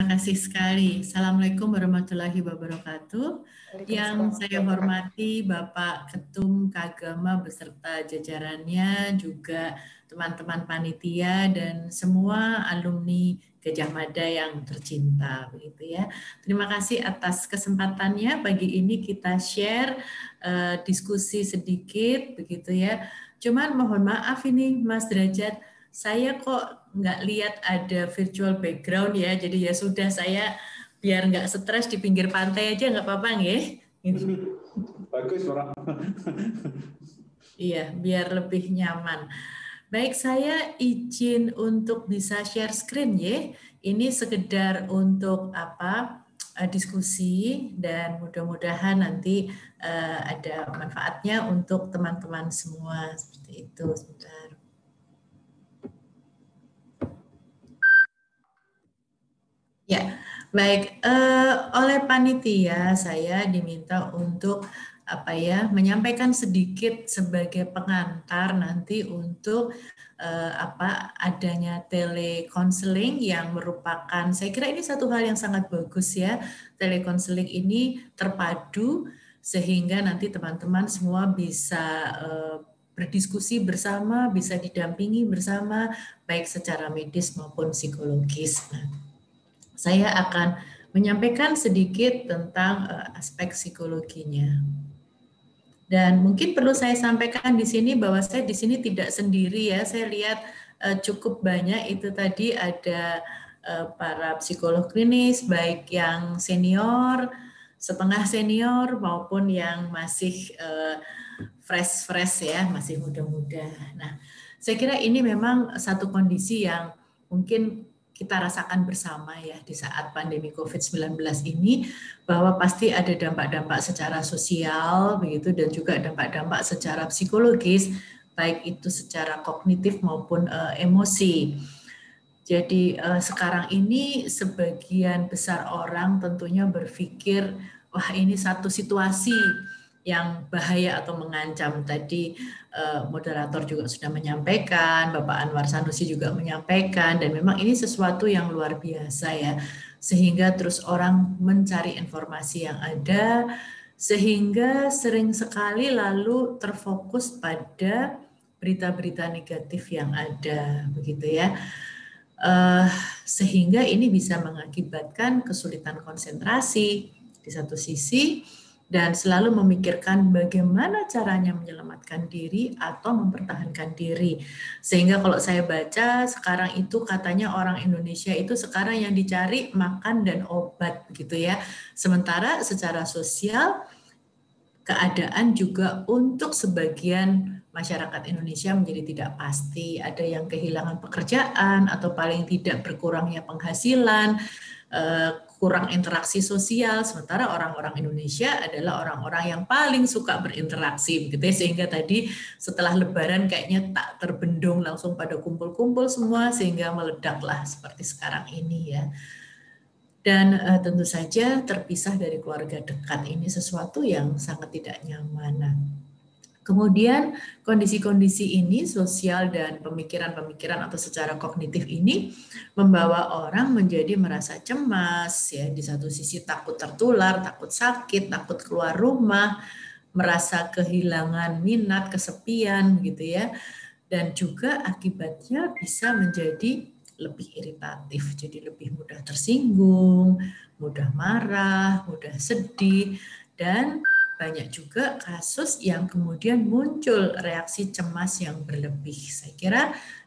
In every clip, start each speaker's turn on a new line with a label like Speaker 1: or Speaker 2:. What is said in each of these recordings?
Speaker 1: kasih sekali. Assalamualaikum warahmatullahi wabarakatuh. Yang
Speaker 2: Waalaikumsalam
Speaker 1: saya
Speaker 2: warahmatullahi
Speaker 1: hormati Bapak Ketum Kagama beserta jajarannya, juga teman-teman panitia dan semua alumni Gajah Mada yang tercinta, begitu ya. Terima kasih atas kesempatannya. Pagi ini kita share diskusi sedikit, begitu ya. Cuman mohon maaf ini Mas Derajat, saya kok nggak lihat ada virtual background ya, jadi ya sudah, saya biar nggak stres di pinggir pantai aja nggak apa-apa nggih?
Speaker 3: Bagus, Pak.
Speaker 1: Iya, biar lebih nyaman. Baik, saya izin untuk bisa share screen ya. Ini sekedar untuk diskusi dan mudah-mudahan nanti ada manfaatnya untuk teman-teman semua seperti itu. Sebentar. Ya, baik. Oleh panitia saya diminta untuk menyampaikan sedikit sebagai pengantar nanti untuk adanya telekonseling yang merupakan, saya kira ini satu hal yang sangat bagus ya. Telekonseling ini terpadu sehingga nanti teman-teman semua bisa berdiskusi bersama, bisa didampingi bersama, baik secara medis maupun psikologis. Saya akan menyampaikan sedikit tentang aspek psikologinya. Dan mungkin perlu saya sampaikan di sini bahwa saya di sini tidak sendiri ya. Saya lihat cukup banyak itu tadi ada para psikolog klinis, baik yang senior, setengah senior maupun yang masih fresh ya, masih muda-muda. Nah, saya kira ini memang satu kondisi yang mungkin kita rasakan bersama ya di saat pandemi COVID-19 ini, bahwa pasti ada dampak-dampak secara sosial begitu dan juga dampak-dampak secara psikologis, baik itu secara kognitif maupun emosi. Jadi sekarang ini sebagian besar orang tentunya berpikir, wah ini satu situasi yang bahaya atau mengancam. Tadi moderator juga sudah menyampaikan, Bapak Anwar Sanusi juga menyampaikan, dan memang ini sesuatu yang luar biasa ya, sehingga terus orang mencari informasi yang ada, sehingga sering sekali lalu terfokus pada berita-berita negatif yang ada, begitu ya. Sehingga ini bisa mengakibatkan kesulitan konsentrasi di satu sisi, dan selalu memikirkan bagaimana caranya menyelamatkan diri atau mempertahankan diri. Sehingga kalau saya baca sekarang itu katanya orang Indonesia itu sekarang yang dicari makan dan obat begitu ya. Sementara secara sosial keadaan juga untuk sebagian masyarakat Indonesia menjadi tidak pasti. Ada yang kehilangan pekerjaan atau paling tidak berkurangnya penghasilan, kurang interaksi sosial, sementara orang-orang Indonesia adalah orang-orang yang paling suka berinteraksi, gitu ya. Sehingga tadi setelah Lebaran kayaknya tak terbendung, langsung pada kumpul-kumpul semua sehingga meledaklah seperti sekarang ini ya. Dan tentu saja terpisah dari keluarga dekat ini sesuatu yang sangat tidak nyaman. Nah, kemudian kondisi-kondisi ini sosial dan pemikiran-pemikiran atau secara kognitif ini membawa orang menjadi merasa cemas ya, di satu sisi takut tertular, takut sakit, takut keluar rumah, merasa kehilangan minat, kesepian gitu ya. Dan juga akibatnya bisa menjadi lebih iritatif, jadi lebih mudah tersinggung, mudah marah, mudah sedih, dan banyak juga kasus yang kemudian muncul reaksi cemas yang berlebih. Saya kira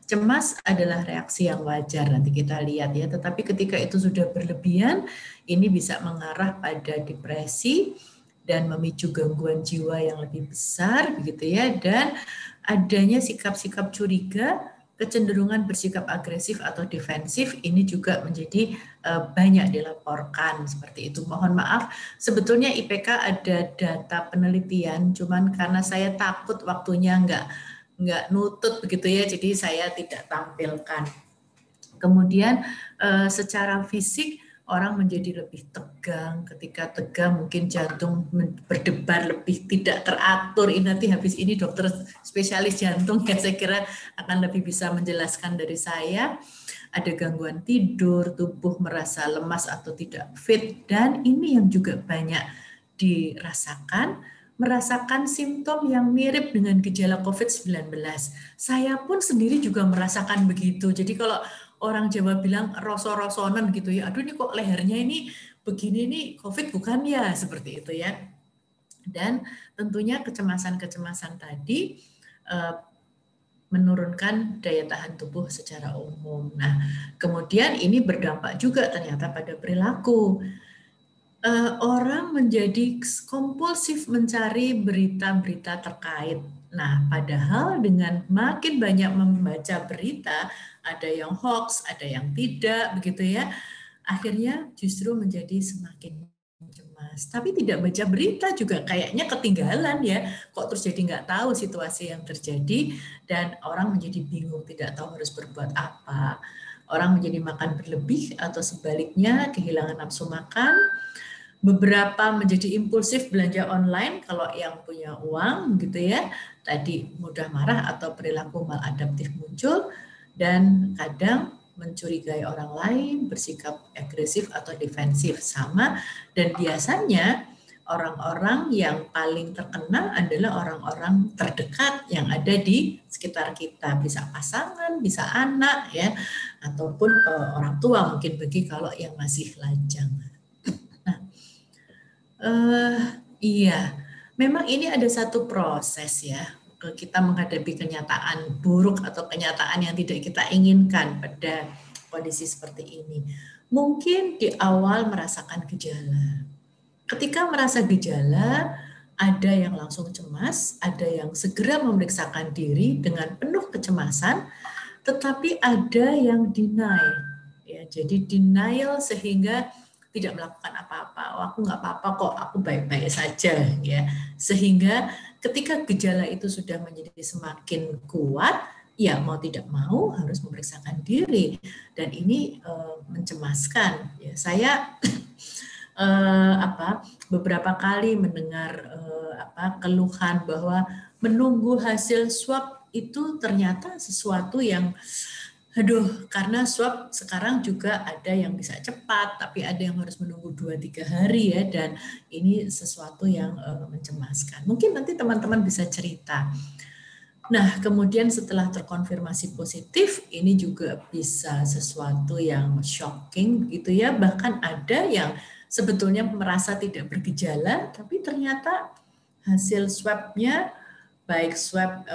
Speaker 1: cemas adalah reaksi yang wajar, nanti kita lihat ya, tetapi ketika itu sudah berlebihan, ini bisa mengarah pada depresi dan memicu gangguan jiwa yang lebih besar, begitu ya, dan adanya sikap-sikap curiga, kecenderungan bersikap agresif atau defensif ini juga menjadi banyak dilaporkan seperti itu. Mohon maaf, sebetulnya IPK ada data penelitian, cuman karena saya takut waktunya nggak nutut begitu ya, jadi saya tidak tampilkan. Kemudian secara fisik orang menjadi lebih tegang. Ketika tegang mungkin jantung berdebar lebih tidak teratur. Ini nanti habis ini dokter spesialis jantung ya saya kira akan lebih bisa menjelaskan dari saya. Ada gangguan tidur, tubuh merasa lemas atau tidak fit, dan ini yang juga banyak dirasakan, merasakan simptom yang mirip dengan gejala COVID-19. Saya pun sendiri juga merasakan begitu. Jadi kalau orang Jawa bilang roso-rosonan gitu ya, aduh ini kok lehernya ini begini nih COVID bukan ya, seperti itu ya. Dan tentunya kecemasan-kecemasan tadi menurunkan daya tahan tubuh secara umum. Nah, kemudian ini berdampak juga ternyata pada perilaku. Orang menjadi kompulsif mencari berita-berita terkait. Nah, padahal dengan makin banyak membaca berita, ada yang hoax, ada yang tidak, begitu ya. Akhirnya justru menjadi semakin cemas. Tapi tidak baca berita juga kayaknya ketinggalan ya. Kok terus jadi nggak tahu situasi yang terjadi dan orang menjadi bingung, tidak tahu harus berbuat apa. Orang menjadi makan berlebih atau sebaliknya kehilangan nafsu makan. Beberapa menjadi impulsif belanja online kalau yang punya uang gitu ya, tadi mudah marah atau perilaku maladaptif muncul, dan kadang mencurigai orang lain, bersikap agresif atau defensif sama, dan biasanya orang-orang yang paling terkena adalah orang-orang terdekat yang ada di sekitar kita, bisa pasangan, bisa anak ya, ataupun orang tua mungkin bagi kalau yang masih lajang. Iya, memang ini ada satu proses ya, kita menghadapi kenyataan buruk atau kenyataan yang tidak kita inginkan pada kondisi seperti ini. Mungkin di awal merasakan gejala. Ketika merasa gejala, ada yang langsung cemas, ada yang segera memeriksakan diri dengan penuh kecemasan, tetapi ada yang deny. Ya, jadi denial sehingga tidak melakukan apa-apa. Oh, aku nggak apa-apa kok, aku baik-baik saja ya. Sehingga ketika gejala itu sudah menjadi semakin kuat, ya mau tidak mau harus memeriksakan diri, dan ini mencemaskan. Ya, saya beberapa kali mendengar keluhan bahwa menunggu hasil swab itu ternyata sesuatu yang karena swab sekarang juga ada yang bisa cepat, tapi ada yang harus menunggu 2-3 hari ya, dan ini sesuatu yang mencemaskan. Mungkin nanti teman-teman bisa cerita. Nah, kemudian setelah terkonfirmasi positif, ini juga bisa sesuatu yang shocking gitu ya, bahkan ada yang sebetulnya merasa tidak bergejala, tapi ternyata hasil swabnya baik swab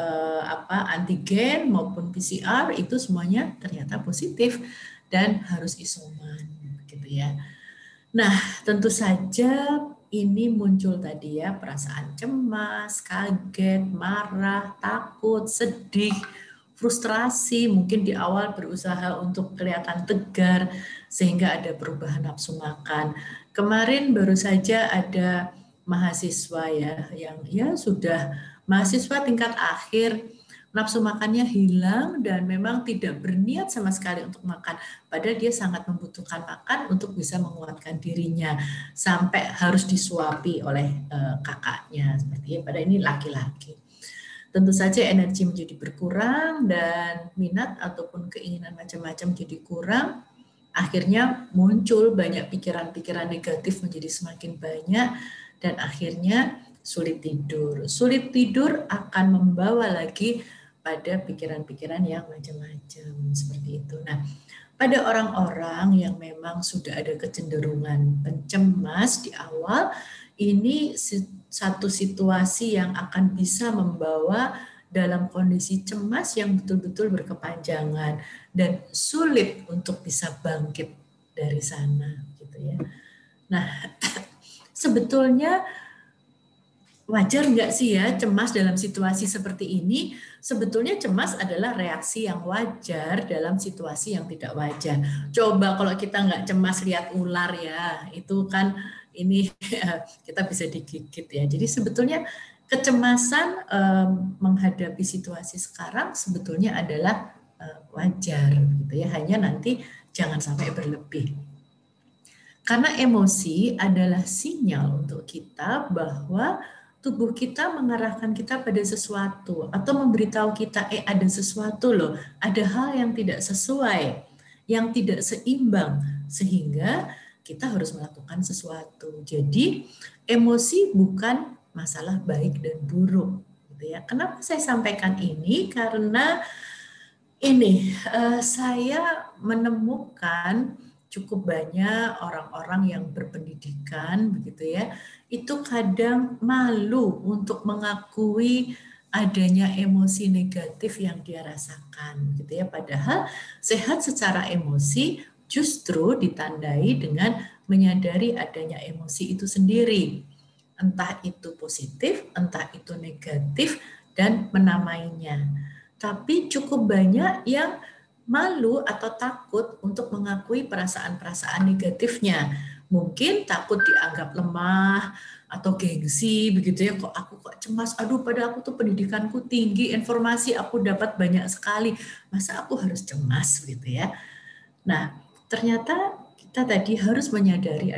Speaker 1: antigen maupun PCR itu semuanya ternyata positif dan harus isoman gitu ya. Nah, tentu saja ini muncul tadi ya perasaan cemas, kaget, marah, takut, sedih, frustrasi, mungkin di awal berusaha untuk kelihatan tegar sehingga ada perubahan nafsu makan. Kemarin baru saja ada mahasiswa ya yang ya sudah mahasiswa tingkat akhir, nafsu makannya hilang dan memang tidak berniat sama sekali untuk makan. Padahal dia sangat membutuhkan makan untuk bisa menguatkan dirinya. Sampai harus disuapi oleh kakaknya. Seperti padahal ini laki-laki. Tentu saja energi menjadi berkurang dan minat ataupun keinginan macam-macam jadi kurang. Akhirnya muncul banyak pikiran-pikiran negatif menjadi semakin banyak dan akhirnya sulit tidur. Sulit tidur akan membawa lagi pada pikiran-pikiran yang macam-macam seperti itu. Nah, pada orang-orang yang memang sudah ada kecenderungan pencemas di awal, ini satu situasi yang akan bisa membawa dalam kondisi cemas yang betul-betul berkepanjangan dan sulit untuk bisa bangkit dari sana gitu ya. Nah, sebetulnya wajar nggak sih ya cemas dalam situasi seperti ini? Sebetulnya cemas adalah reaksi yang wajar dalam situasi yang tidak wajar. Coba kalau kita nggak cemas lihat ular ya, itu kan ini kita bisa digigit ya. Jadi sebetulnya kecemasan menghadapi situasi sekarang sebetulnya adalah wajar gitu ya. Hanya nanti jangan sampai berlebih. Karena emosi adalah sinyal untuk kita bahwa tubuh kita mengarahkan kita pada sesuatu atau memberitahu kita, ada sesuatu loh, ada hal yang tidak sesuai, yang tidak seimbang, sehingga kita harus melakukan sesuatu. Jadi emosi bukan masalah baik dan buruk, gitu ya. Kenapa saya sampaikan ini? Karena ini saya menemukan cukup banyak orang-orang yang berpendidikan begitu ya, itu kadang malu untuk mengakui adanya emosi negatif yang dia rasakan gitu ya. Padahal sehat secara emosi justru ditandai dengan menyadari adanya emosi itu sendiri. Entah itu positif, entah itu negatif, dan menamainya. Tapi cukup banyak yang malu atau takut untuk mengakui perasaan-perasaan negatifnya. Mungkin takut dianggap lemah atau gengsi begitu ya, kok aku kok cemas, aduh padahal aku tuh pendidikanku tinggi, informasi aku dapat banyak sekali, masa aku harus cemas gitu ya. Nah, ternyata kita tadi harus menyadari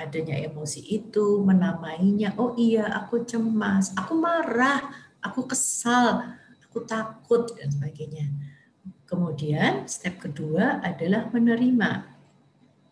Speaker 1: adanya emosi itu, menamainya. Oh iya, aku cemas, aku marah, aku kesal, aku takut, dan sebagainya. Kemudian step kedua adalah menerima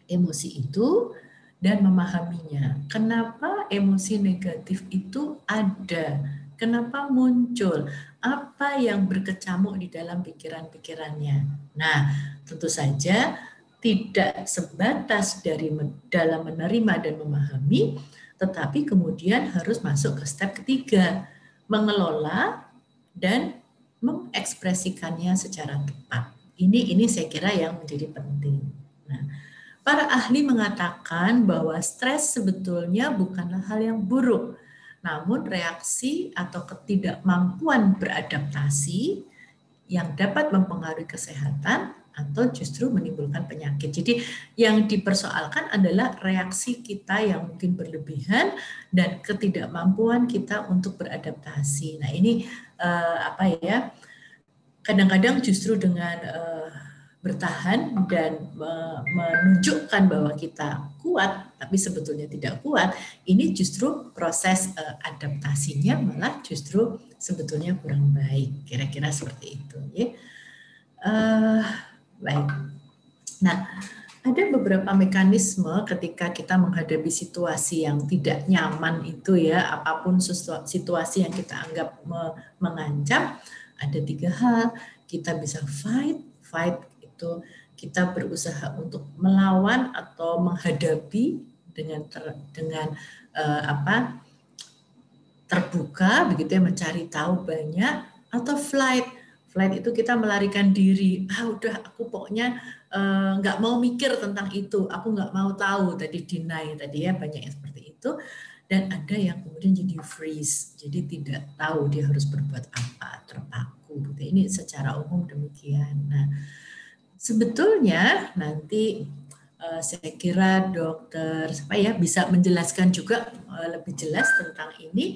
Speaker 1: emosi itu dan memahaminya. Kenapa emosi negatif itu ada? Kenapa muncul? Apa yang berkecamuk di dalam pikiran-pikirannya? Nah, tentu saja tidak sebatas dari dalam menerima dan memahami, tetapi kemudian harus masuk ke step ketiga, mengelola dan mengekspresikannya secara tepat. Ini saya kira yang menjadi penting. Nah, para ahli mengatakan bahwa stres sebetulnya bukanlah hal yang buruk, namun reaksi atau ketidakmampuan beradaptasi yang dapat mempengaruhi kesehatan atau justru menimbulkan penyakit. Jadi yang dipersoalkan adalah reaksi kita yang mungkin berlebihan dan ketidakmampuan kita untuk beradaptasi. Nah ini kadang-kadang justru dengan bertahan dan menunjukkan bahwa kita kuat, tapi sebetulnya tidak kuat, ini justru proses adaptasinya malah justru sebetulnya kurang baik. Kira-kira seperti itu. Ya. Baik. Nah, ada beberapa mekanisme ketika kita menghadapi situasi yang tidak nyaman itu ya, apapun situasi yang kita anggap mengancam, ada 3 hal. Kita bisa fight itu kita berusaha untuk melawan atau menghadapi dengan terbuka begitu ya, mencari tahu banyak, atau flight itu kita melarikan diri, udah aku pokoknya nggak mau mikir tentang itu, aku nggak mau tahu, tadi deny tadi ya, banyak yang seperti itu. Dan ada yang kemudian jadi freeze, jadi tidak tahu dia harus berbuat apa, terpaku gitu. Ini secara umum demikian. Nah, sebetulnya nanti saya kira dokter bisa menjelaskan juga lebih jelas tentang ini,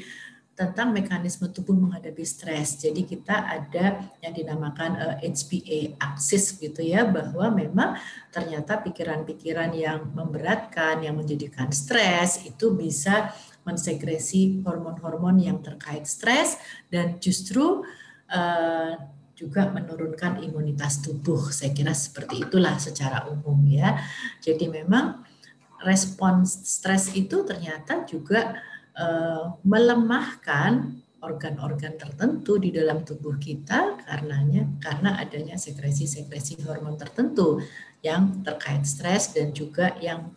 Speaker 1: tentang mekanisme tubuh menghadapi stres. Jadi kita ada yang dinamakan HPA axis gitu ya, bahwa memang ternyata pikiran-pikiran yang memberatkan, yang menjadikan stres itu bisa mensekresi hormon-hormon yang terkait stres dan justru juga menurunkan imunitas tubuh. Saya kira seperti itulah secara umum ya. Jadi memang respon stres itu ternyata juga melemahkan organ-organ tertentu di dalam tubuh kita karena adanya sekresi-sekresi hormon tertentu yang terkait stres dan juga yang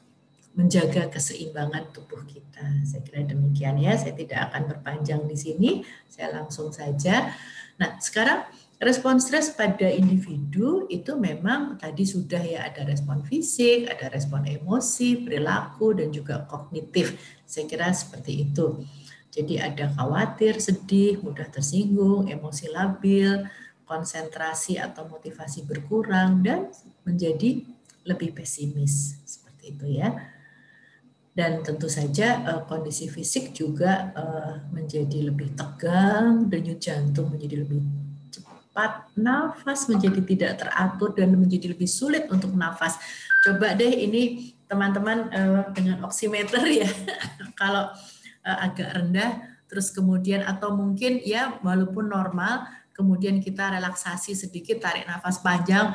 Speaker 1: menjaga keseimbangan tubuh kita. Saya kira demikian ya. Saya tidak akan berpanjang di sini. Saya langsung saja. Nah, sekarang respon stres pada individu itu memang tadi sudah ya, ada respon fisik, ada respon emosi, perilaku, dan juga kognitif. Saya kira seperti itu. Jadi ada khawatir, sedih, mudah tersinggung, emosi labil, konsentrasi atau motivasi berkurang, dan menjadi lebih pesimis. Seperti itu ya. Dan tentu saja kondisi fisik juga menjadi lebih tegang, denyut jantung menjadi lebih cepat, nafas menjadi tidak teratur dan menjadi lebih sulit untuk nafas. Coba deh ini teman-teman dengan oximeter ya, kalau agak rendah, terus kemudian atau mungkin ya walaupun normal, kemudian kita relaksasi sedikit, tarik nafas panjang,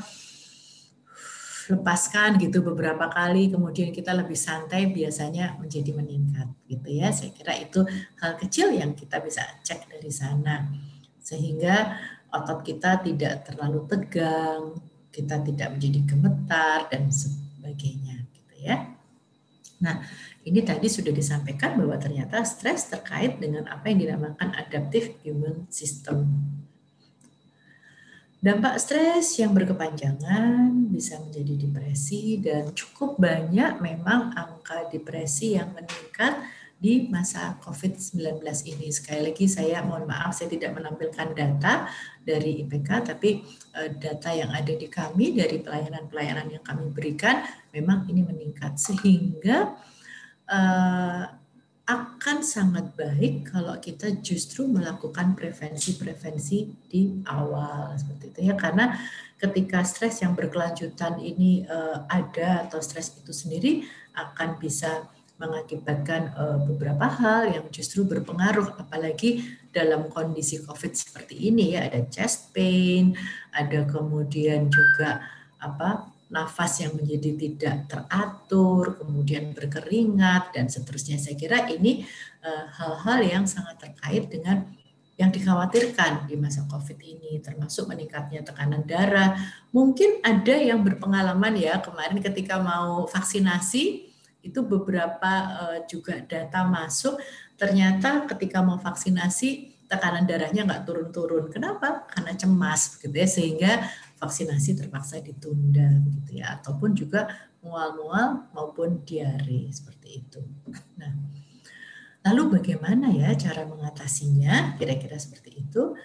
Speaker 1: lepaskan gitu beberapa kali, kemudian kita lebih santai, biasanya menjadi meningkat gitu ya. Saya kira itu hal kecil yang kita bisa cek dari sana, sehingga otot kita tidak terlalu tegang, kita tidak menjadi gemetar dan sebagainya gitu ya. Nah, ini tadi sudah disampaikan bahwa ternyata stres terkait dengan apa yang dinamakan adaptive immune system. Dampak stres yang berkepanjangan bisa menjadi depresi dan cukup banyak memang angka depresi yang meningkat di masa COVID-19 ini. Sekali lagi saya mohon maaf saya tidak menampilkan data dari IPK, tapi data yang ada di kami dari pelayanan-pelayanan yang kami berikan memang ini meningkat, sehingga akan sangat baik kalau kita justru melakukan prevensi-prevensi di awal seperti itu ya, karena ketika stres yang berkelanjutan ini ada atau stres itu sendiri akan bisa mengakibatkan beberapa hal yang justru berpengaruh, apalagi dalam kondisi COVID seperti ini ya, ada chest pain, ada kemudian juga nafas yang menjadi tidak teratur, kemudian berkeringat, dan seterusnya. Saya kira ini hal-hal yang sangat terkait dengan yang dikhawatirkan di masa COVID ini, termasuk meningkatnya tekanan darah. Mungkin ada yang berpengalaman ya, kemarin ketika mau vaksinasi, itu beberapa juga data masuk, ternyata ketika mau vaksinasi, tekanan darahnya nggak turun-turun. Kenapa? Karena cemas, gitu ya, sehingga vaksinasi terpaksa ditunda gitu ya, ataupun juga mual-mual maupun diare seperti itu. Nah, lalu bagaimana ya cara mengatasinya? Kira-kira seperti itu.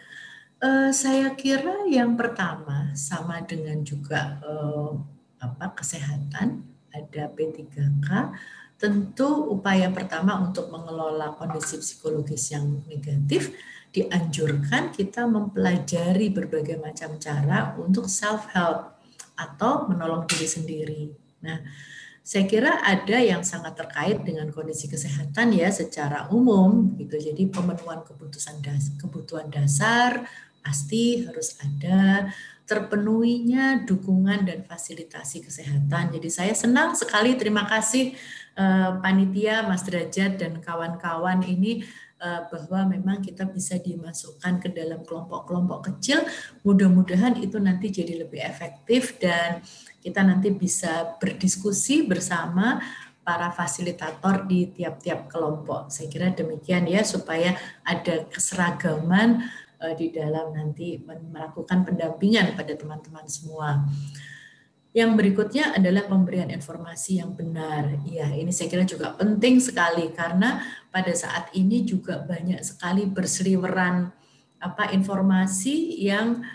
Speaker 1: Saya kira yang pertama sama dengan juga kesehatan, ada P3K. Tentu upaya pertama untuk mengelola kondisi psikologis yang negatif, dianjurkan kita mempelajari berbagai macam cara untuk self-help atau menolong diri sendiri. Nah, saya kira ada yang sangat terkait dengan kondisi kesehatan ya secara umum gitu. Jadi pemenuhan kebutuhan dasar pasti harus ada, terpenuhinya dukungan dan fasilitasi kesehatan. Jadi saya senang sekali, terima kasih panitia Mas Derajat dan kawan-kawan ini bahwa memang kita bisa dimasukkan ke dalam kelompok-kelompok kecil. Mudah-mudahan itu nanti jadi lebih efektif dan kita nanti bisa berdiskusi bersama para fasilitator di tiap-tiap kelompok. Saya kira demikian ya, supaya ada keseragaman di dalam nanti melakukan pendampingan pada teman-teman semua. Yang berikutnya adalah pemberian informasi yang benar. Ya, ini saya kira juga penting sekali karena pada saat ini juga banyak sekali berseliweran informasi yang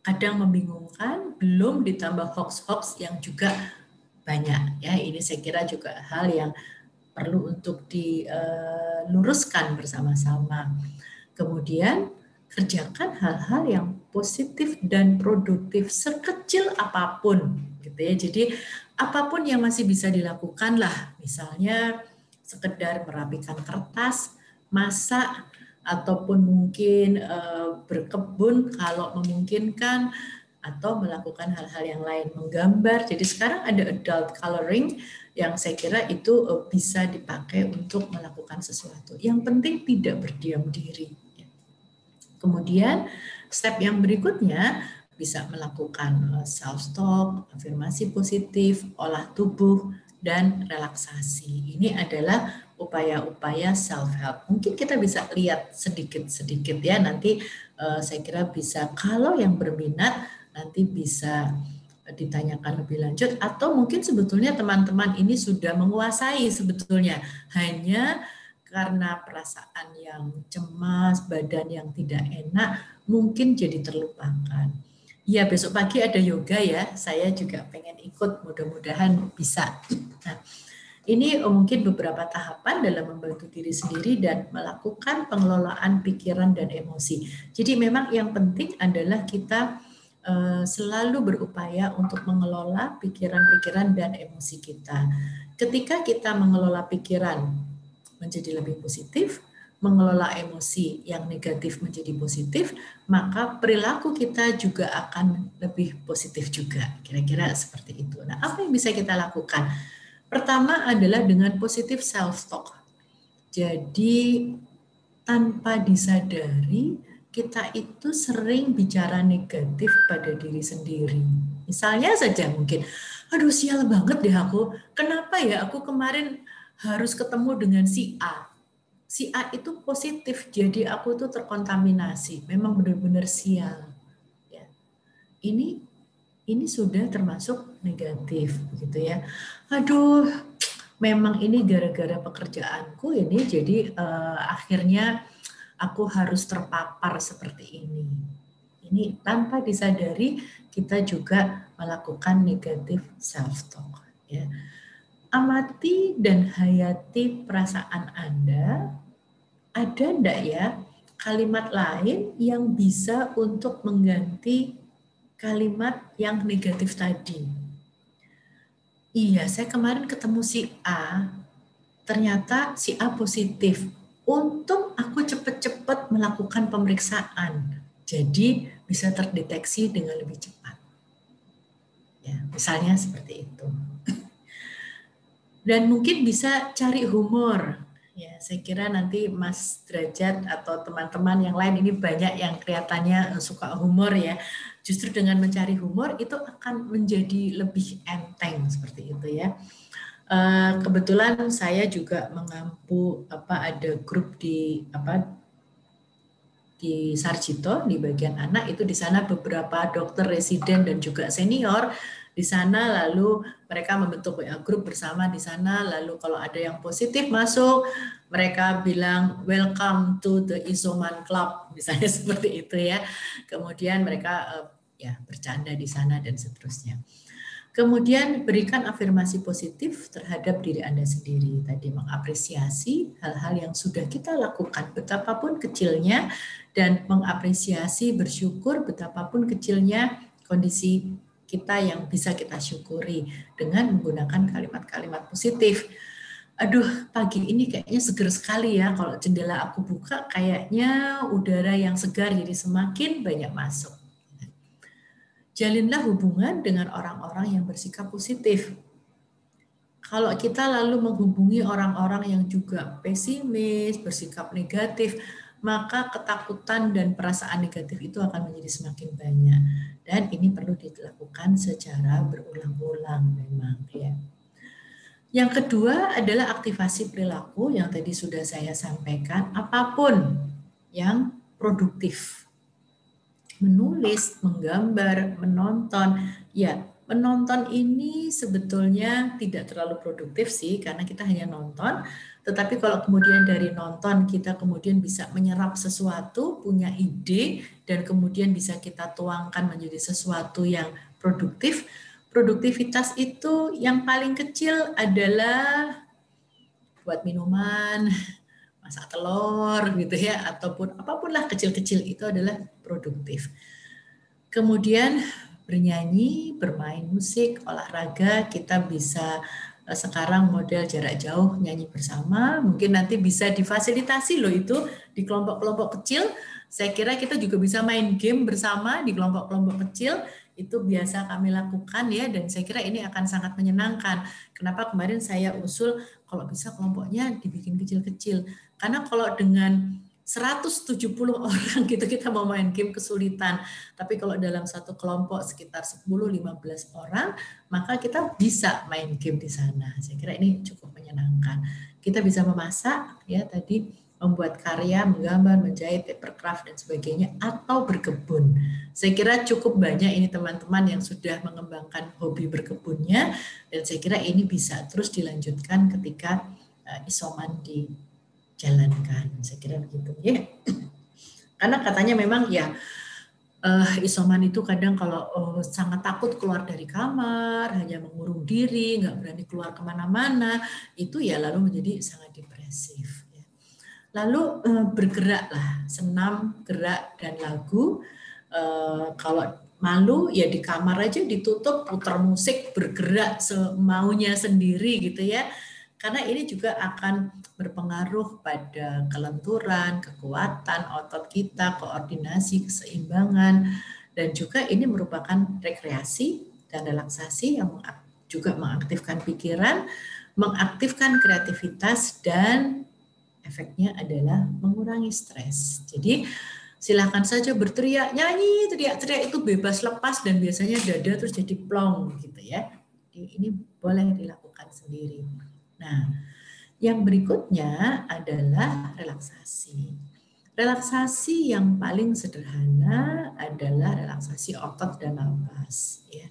Speaker 1: kadang membingungkan, belum ditambah hoax-hoax yang juga banyak. Ya, ini saya kira juga hal yang perlu untuk diluruskan bersama-sama. Kemudian kerjakan hal-hal yang positif dan produktif sekecil apapun gitu ya. Jadi apapun yang masih bisa dilakukan lah, misalnya sekedar merapikan kertas, masak, ataupun mungkin berkebun kalau memungkinkan, atau melakukan hal-hal yang lain, menggambar. Jadi sekarang ada adult coloring yang saya kira itu bisa dipakai untuk melakukan sesuatu. Yang penting tidak berdiam diri. Kemudian step yang berikutnya bisa melakukan self-talk, afirmasi positif, olah tubuh, dan relaksasi. Ini adalah upaya-upaya self-help. Mungkin kita bisa lihat sedikit-sedikit ya, nanti saya kira bisa, kalau yang berminat nanti bisa ditanyakan lebih lanjut, atau mungkin sebetulnya teman-teman ini sudah menguasai sebetulnya, hanya karena perasaan yang cemas, badan yang tidak enak, mungkin jadi terlupakan. Ya, besok pagi ada yoga ya, saya juga pengen ikut, mudah-mudahan bisa. Nah, ini mungkin beberapa tahapan dalam membantu diri sendiri dan melakukan pengelolaan pikiran dan emosi. Jadi memang yang penting adalah kita selalu berupaya untuk mengelola pikiran-pikiran dan emosi kita. Ketika kita mengelola pikiran menjadi lebih positif, mengelola emosi yang negatif menjadi positif, maka perilaku kita juga akan lebih positif juga. Kira-kira seperti itu. Nah, apa yang bisa kita lakukan? Pertama adalah dengan positive self-talk. Jadi, tanpa disadari, kita itu sering bicara negatif pada diri sendiri. Misalnya saja mungkin, aduh sial banget deh aku, kenapa ya aku kemarin harus ketemu dengan si A. Si A itu positif, jadi aku tuh terkontaminasi, memang benar-benar sial. Ya. Ini sudah termasuk negatif, begitu ya. Aduh, memang ini gara-gara pekerjaanku ini, jadi akhirnya aku harus terpapar seperti ini. Ini tanpa disadari kita juga melakukan negatif self-talk. Ya. Amati dan hayati perasaan Anda. Ada enggak ya kalimat lain yang bisa untuk mengganti kalimat yang negatif tadi? Iya, saya kemarin ketemu si A, ternyata si A positif. Untung aku cepat-cepat melakukan pemeriksaan, jadi bisa terdeteksi dengan lebih cepat. Ya, misalnya seperti itu. Dan mungkin bisa cari humor. Ya, saya kira nanti Mas Derajat atau teman-teman yang lain ini banyak yang kelihatannya suka humor ya. Justru dengan mencari humor itu akan menjadi lebih enteng seperti itu ya. Kebetulan saya juga mengampu ada grup di Sarjito di bagian anak, itu di sana beberapa dokter residen dan juga senior di sana, lalu mereka membentuk WA grup bersama di sana, lalu kalau ada yang positif masuk mereka bilang welcome to the Isoman Club misalnya seperti itu ya. Kemudian mereka ya bercanda di sana dan seterusnya. Kemudian berikan afirmasi positif terhadap diri Anda sendiri. Tadi mengapresiasi hal-hal yang sudah kita lakukan betapapun kecilnya dan mengapresiasi bersyukur betapapun kecilnya kondisi kita yang bisa kita syukuri dengan menggunakan kalimat-kalimat positif. Aduh, pagi ini kayaknya seger sekali ya. Kalau jendela aku buka kayaknya udara yang segar jadi semakin banyak masuk. Jalinlah hubungan dengan orang-orang yang bersikap positif. Kalau kita lalu menghubungi orang-orang yang juga pesimis, bersikap negatif, maka ketakutan dan perasaan negatif itu akan menjadi semakin banyak. Dan ini perlu dilakukan secara berulang-ulang memang ya. Yang kedua adalah aktivasi perilaku yang tadi sudah saya sampaikan, apapun yang produktif. Menulis, menggambar, menonton. Ya, menonton ini sebetulnya tidak terlalu produktif sih karena kita hanya nonton. Tetapi kalau kemudian dari nonton kita kemudian bisa menyerap sesuatu, punya ide, dan kemudian bisa kita tuangkan menjadi sesuatu yang produktif. Produktivitas itu yang paling kecil adalah buat minuman, masak telur gitu ya, ataupun apapun lah kecil-kecil itu adalah produktif. Kemudian bernyanyi, bermain musik, olahraga, kita bisa sekarang model jarak jauh nyanyi bersama, mungkin nanti bisa difasilitasi loh itu di kelompok-kelompok kecil. Saya kira kita juga bisa main game bersama di kelompok-kelompok kecil, itu biasa kami lakukan ya, dan saya kira ini akan sangat menyenangkan. Kenapa kemarin saya usul kalau bisa kelompoknya dibikin kecil-kecil, karena kalau dengan 170 orang gitu kita mau main game kesulitan. Tapi kalau dalam satu kelompok sekitar 10-15 orang, maka kita bisa main game di sana. Saya kira ini cukup menyenangkan. Kita bisa memasak, ya tadi membuat karya, menggambar, menjahit, papercraft dan sebagainya, atau berkebun. Saya kira cukup banyak ini teman-teman yang sudah mengembangkan hobi berkebunnya, dan saya kira ini bisa terus dilanjutkan ketika isoman dijalankan. Saya kira begitu ya. Karena katanya memang ya isoman itu kadang kalau sangat takut keluar dari kamar, hanya mengurung diri, nggak berani keluar kemana-mana, itu ya lalu menjadi sangat depresif. Ya. Lalu bergeraklah, senam, gerak, dan lagu. Kalau malu ya di kamar aja ditutup, putar musik, bergerak semaunya sendiri gitu ya. Karena ini juga akan berpengaruh pada kelenturan, kekuatan otot kita, koordinasi, keseimbangan, dan juga ini merupakan rekreasi dan relaksasi yang juga mengaktifkan pikiran, mengaktifkan kreativitas, dan efeknya adalah mengurangi stres. Jadi silahkan saja berteriak, nyanyi, teriak-teriak itu bebas lepas dan biasanya dada terus jadi plong gitu ya. Ini boleh dilakukan sendiri. Nah, yang berikutnya adalah relaksasi. Relaksasi yang paling sederhana adalah relaksasi otot dan napas. Ya.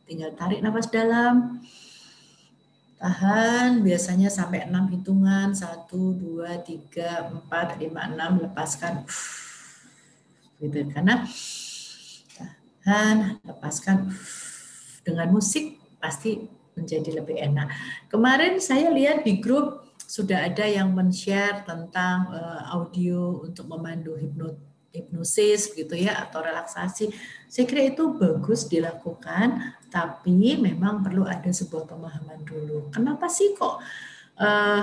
Speaker 1: Tinggal tarik napas dalam, tahan, biasanya sampai 6 hitungan, 1, 2, 3, 4, 5, 6, lepaskan. Gitu. Karena tahan, lepaskan. Dengan musik pasti menjadi lebih enak. Kemarin saya lihat di grup sudah ada yang men-share tentang audio untuk memandu hipnosis gitu ya atau relaksasi. Saya kira itu bagus dilakukan, tapi memang perlu ada sebuah pemahaman dulu. Kenapa sih kok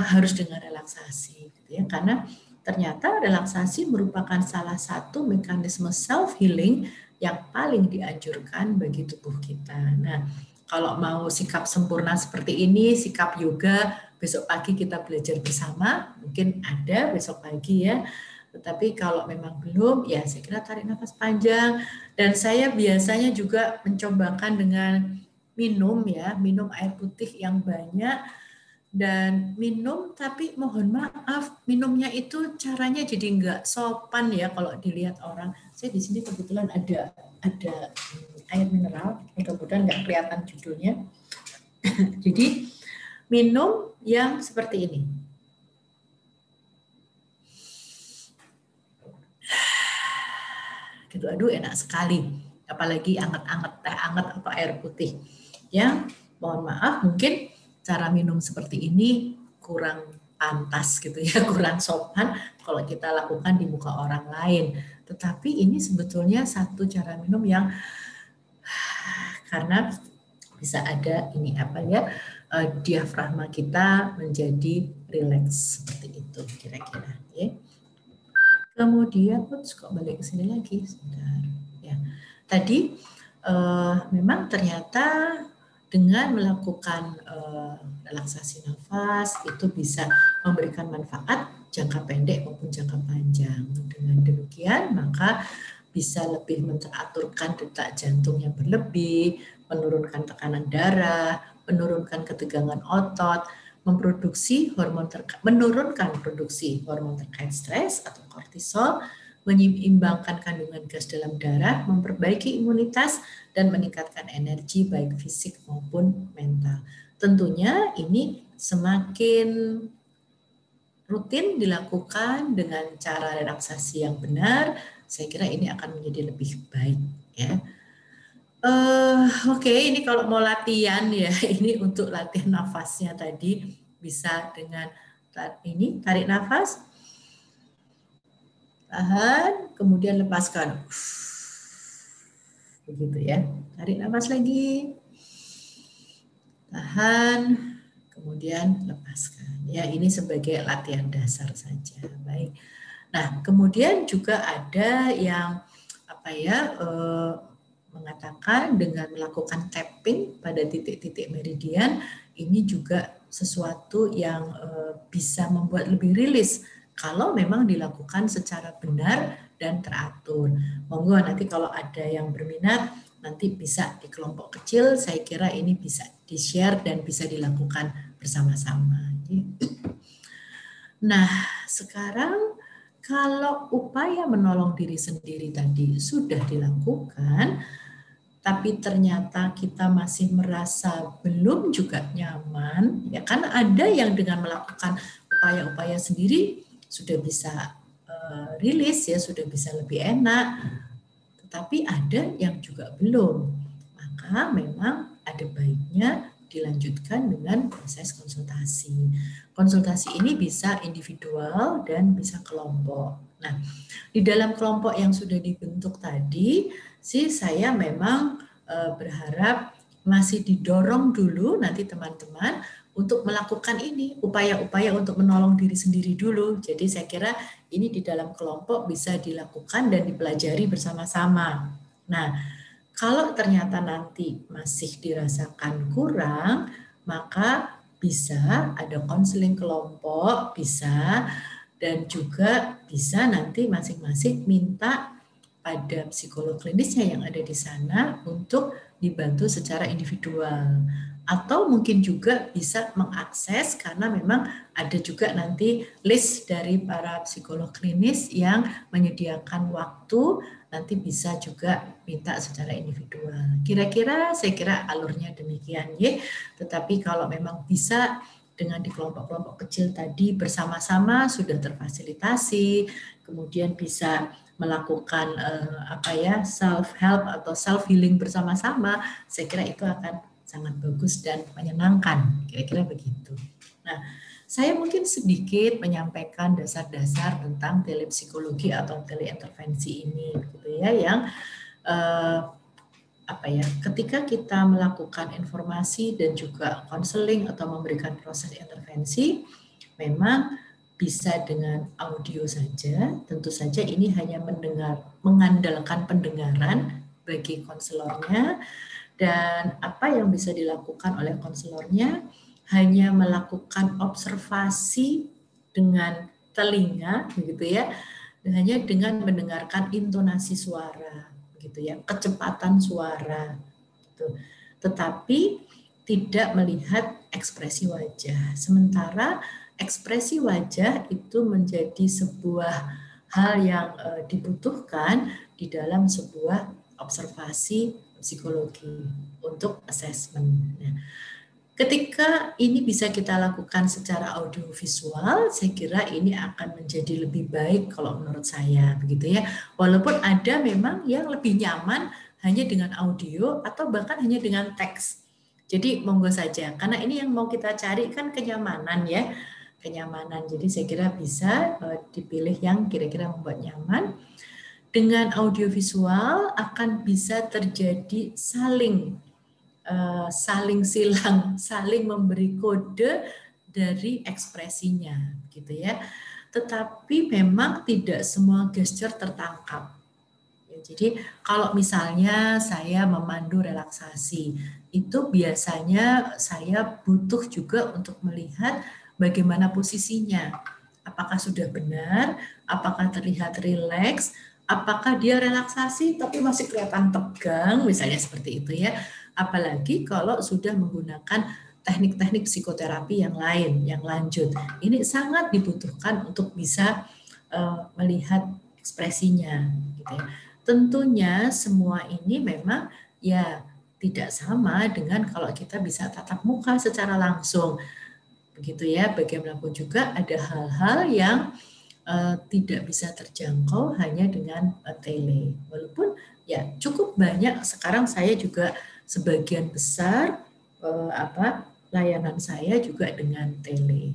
Speaker 1: harus dengan relaksasi gitu ya? Karena ternyata relaksasi merupakan salah satu mekanisme self healing yang paling dianjurkan bagi tubuh kita. Nah, kalau mau sikap sempurna seperti ini, sikap yoga, besok pagi kita belajar bersama, mungkin ada besok pagi ya. Tetapi kalau memang belum, ya saya kira tarik nafas panjang. Dan saya biasanya juga mencobakan dengan minum ya, minum air putih yang banyak. Dan minum, tapi mohon maaf, minumnya itu caranya jadi nggak sopan ya kalau dilihat orang. Saya di sini kebetulan ada air mineral, mudah-mudahan nggak kelihatan judulnya. Jadi minum yang seperti ini. Gitu, aduh enak sekali. Apalagi anget-anget, teh anget atau air putih. Ya, mohon maaf mungkin cara minum seperti ini kurang pantas gitu ya, kurang sopan kalau kita lakukan di muka orang lain. Tetapi ini sebetulnya satu cara minum yang karena bisa ada ini apa ya, diafragma kita menjadi rileks seperti itu kira-kira ya. Kemudian kok balik ke sini lagi sebentar ya. Tadi memang ternyata dengan melakukan relaksasi nafas itu bisa memberikan manfaat jangka pendek maupun jangka panjang. Dengan demikian maka bisa lebih menteraturkan detak jantung yang berlebih, menurunkan tekanan darah, menurunkan ketegangan otot, menurunkan produksi hormon terkait stres atau kortisol, menyeimbangkan kandungan gas dalam darah, memperbaiki imunitas, dan meningkatkan energi baik fisik maupun mental. Tentunya ini semakin rutin dilakukan dengan cara relaksasi yang benar, saya kira ini akan menjadi lebih baik ya. Oke, ini kalau mau latihan ya, ini untuk latihan nafasnya tadi bisa dengan ini tarik nafas, tahan, kemudian lepaskan, begitu ya. Tarik nafas lagi, tahan, kemudian lepaskan. Ya, ini sebagai latihan dasar saja. Baik. Nah, kemudian juga ada yang apa ya? Mengatakan dengan melakukan tapping pada titik-titik meridian ini juga sesuatu yang bisa membuat lebih rilis kalau memang dilakukan secara benar dan teratur. Monggo nanti kalau ada yang berminat nanti bisa di kelompok kecil, saya kira ini bisa di-share dan bisa dilakukan bersama-sama. Nah, sekarang kalau upaya menolong diri sendiri tadi sudah dilakukan, tapi ternyata kita masih merasa belum juga nyaman, ya kan ada yang dengan melakukan upaya-upaya sendiri sudah bisa rilis ya, sudah bisa lebih enak, tetapi ada yang juga belum. Maka memang ada baiknya dilanjutkan dengan proses konsultasi. Konsultasi ini bisa individual dan bisa kelompok. Nah, di dalam kelompok yang sudah dibentuk tadi, sih saya memang berharap masih didorong dulu nanti teman-teman untuk melakukan ini, upaya-upaya untuk menolong diri sendiri dulu. Jadi saya kira ini di dalam kelompok bisa dilakukan dan dipelajari bersama-sama. Nah, kalau ternyata nanti masih dirasakan kurang, maka bisa ada konseling kelompok, bisa, dan juga bisa nanti masing-masing minta pada psikolog klinisnya yang ada di sana untuk dibantu secara individual. Atau mungkin juga bisa mengakses karena memang ada juga nanti list dari para psikolog klinis yang menyediakan waktu, nanti bisa juga minta secara individual. Kira-kira saya kira alurnya demikian ya. Tetapi kalau memang bisa dengan di kelompok-kelompok kecil tadi bersama-sama sudah terfasilitasi, kemudian bisa melakukan self help atau self healing bersama-sama, saya kira itu akan sangat bagus dan menyenangkan, kira-kira begitu. Nah, saya mungkin sedikit menyampaikan dasar-dasar tentang telepsikologi atau teleintervensi ini, gitu ya, yang ketika kita melakukan informasi dan juga konseling atau memberikan proses intervensi, memang bisa dengan audio saja. Tentu saja ini hanya mengandalkan pendengaran bagi konselornya, dan apa yang bisa dilakukan oleh konselornya hanya melakukan observasi dengan telinga, begitu ya, dan hanya dengan mendengarkan intonasi suara, gitu ya, kecepatan suara, gitu. Tetapi tidak melihat ekspresi wajah. Sementara ekspresi wajah itu menjadi sebuah hal yang dibutuhkan di dalam sebuah observasi psikologi untuk assessment. Nah, ketika ini bisa kita lakukan secara audiovisual, saya kira ini akan menjadi lebih baik kalau menurut saya, begitu ya. Walaupun ada memang yang lebih nyaman hanya dengan audio atau bahkan hanya dengan teks. Jadi monggo saja, karena ini yang mau kita cari kan kenyamanan ya, kenyamanan. Jadi saya kira bisa dipilih yang kira-kira membuat nyaman. Dengan audiovisual akan bisa terjadi saling silang, saling memberi kode dari ekspresinya, gitu ya. Tetapi memang tidak semua gesture tertangkap. Ya, jadi kalau misalnya saya memandu relaksasi, itu biasanya saya butuh juga untuk melihat bagaimana posisinya. Apakah sudah benar, apakah terlihat rileks, apakah dia relaksasi tapi masih kelihatan tegang, misalnya seperti itu ya. Apalagi kalau sudah menggunakan teknik-teknik psikoterapi yang lain, yang lanjut. Ini sangat dibutuhkan untuk bisa melihat ekspresinya, gitu ya. Tentunya semua ini memang ya tidak sama dengan kalau kita bisa tatap muka secara langsung, begitu ya. Bagaimanapun juga ada hal-hal yang tidak bisa terjangkau hanya dengan tele. Walaupun ya cukup banyak sekarang saya juga sebagian besar layanan saya juga dengan tele.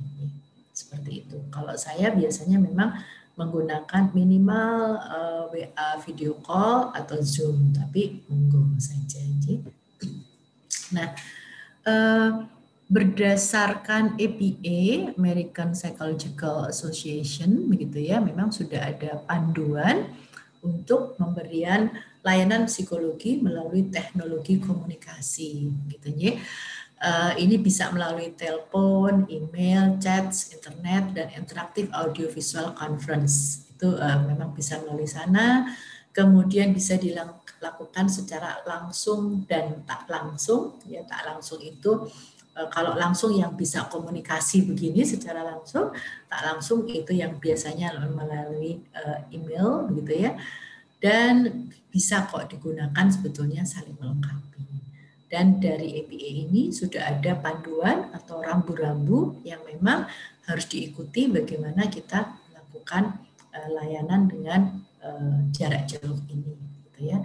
Speaker 1: Seperti itu. Kalau saya biasanya memang menggunakan minimal WA video call atau Zoom, tapi monggo saja. Nah, berdasarkan APA, American Psychological Association, begitu ya, memang sudah ada panduan untuk pemberian layanan psikologi melalui teknologi komunikasi, gitu ya. Ini bisa melalui telepon, email, chat, internet, dan interaktif audiovisual conference. Itu memang bisa melalui sana. Kemudian bisa dilakukan secara langsung dan tak langsung. Ya, tak langsung itu kalau langsung yang bisa komunikasi begini secara langsung, tak langsung itu yang biasanya melalui email, begitu ya. Dan bisa kok digunakan sebetulnya saling melengkapi. Dan dari APA ini sudah ada panduan atau rambu-rambu yang memang harus diikuti bagaimana kita melakukan layanan dengan jarak jauh ini, gitu ya.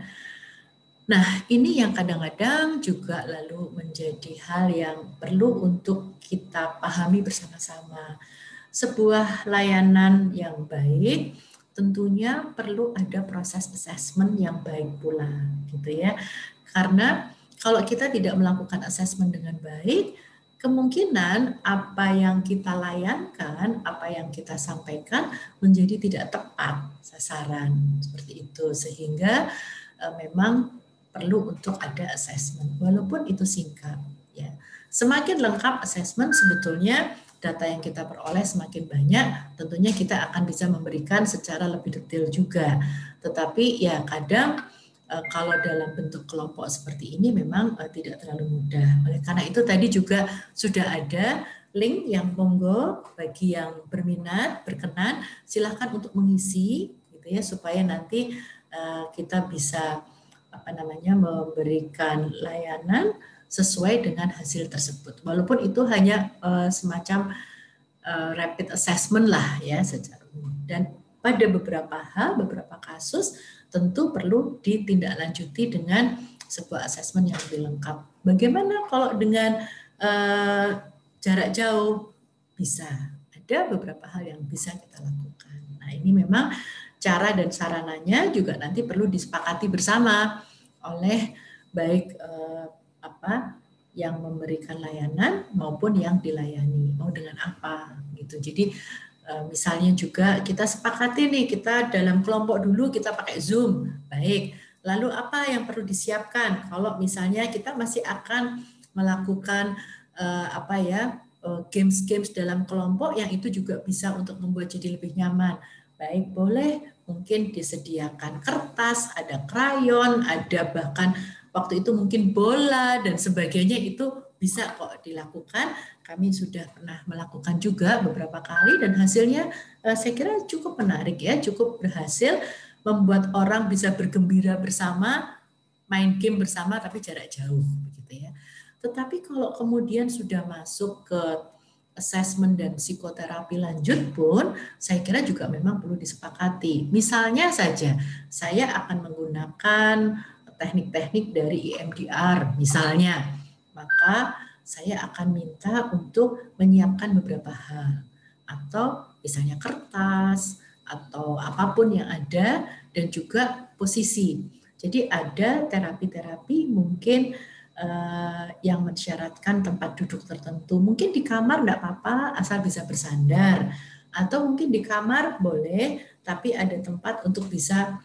Speaker 1: Nah, ini yang kadang-kadang juga lalu menjadi hal yang perlu untuk kita pahami bersama-sama. Sebuah layanan yang baik tentunya perlu ada proses assessment yang baik pula, gitu ya. Karena kalau kita tidak melakukan assessment dengan baik, kemungkinan apa yang kita layankan, apa yang kita sampaikan menjadi tidak tepat sasaran seperti itu, sehingga memang perlu untuk ada assessment, walaupun itu singkat. Ya, semakin lengkap assessment sebetulnya data yang kita peroleh semakin banyak, tentunya kita akan bisa memberikan secara lebih detail juga. Tetapi ya kadang kalau dalam bentuk kelompok seperti ini memang tidak terlalu mudah. Oleh karena itu tadi juga sudah ada link yang monggo bagi yang berminat, berkenan, silakan untuk mengisi gitu ya, supaya nanti kita bisa memberikan layanan sesuai dengan hasil tersebut. Walaupun itu hanya semacam rapid assessment lah ya secara umum. Dan pada beberapa hal, beberapa kasus tentu perlu ditindaklanjuti dengan sebuah assessment yang lebih lengkap. Bagaimana kalau dengan jarak jauh? Bisa. Ada beberapa hal yang bisa kita lakukan. Nah, ini memang cara dan sarananya juga nanti perlu disepakati bersama oleh baik yang memberikan layanan maupun yang dilayani. Mau dengan apa gitu. Jadi misalnya juga kita sepakati nih, kita dalam kelompok dulu kita pakai Zoom. Baik. Lalu apa yang perlu disiapkan kalau misalnya kita masih akan melakukan games-games dalam kelompok yang itu juga bisa untuk membuat jadi lebih nyaman. Baik, boleh mungkin disediakan kertas, ada krayon, ada bahkan waktu itu mungkin bola dan sebagainya, itu bisa kok dilakukan. Kami sudah pernah melakukan juga beberapa kali dan hasilnya saya kira cukup menarik ya, cukup berhasil membuat orang bisa bergembira bersama, main game bersama tapi jarak jauh begitu ya. Tetapi kalau kemudian sudah masuk ke assessment dan psikoterapi lanjut pun, saya kira juga memang perlu disepakati. Misalnya saja, saya akan menggunakan teknik-teknik dari EMDR misalnya, maka saya akan minta untuk menyiapkan beberapa hal, atau misalnya kertas, atau apapun yang ada, dan juga posisi. Jadi ada terapi-terapi mungkin yang mensyaratkan tempat duduk tertentu. Mungkin di kamar enggak apa-apa, asal bisa bersandar. Atau mungkin di kamar boleh, tapi ada tempat untuk bisa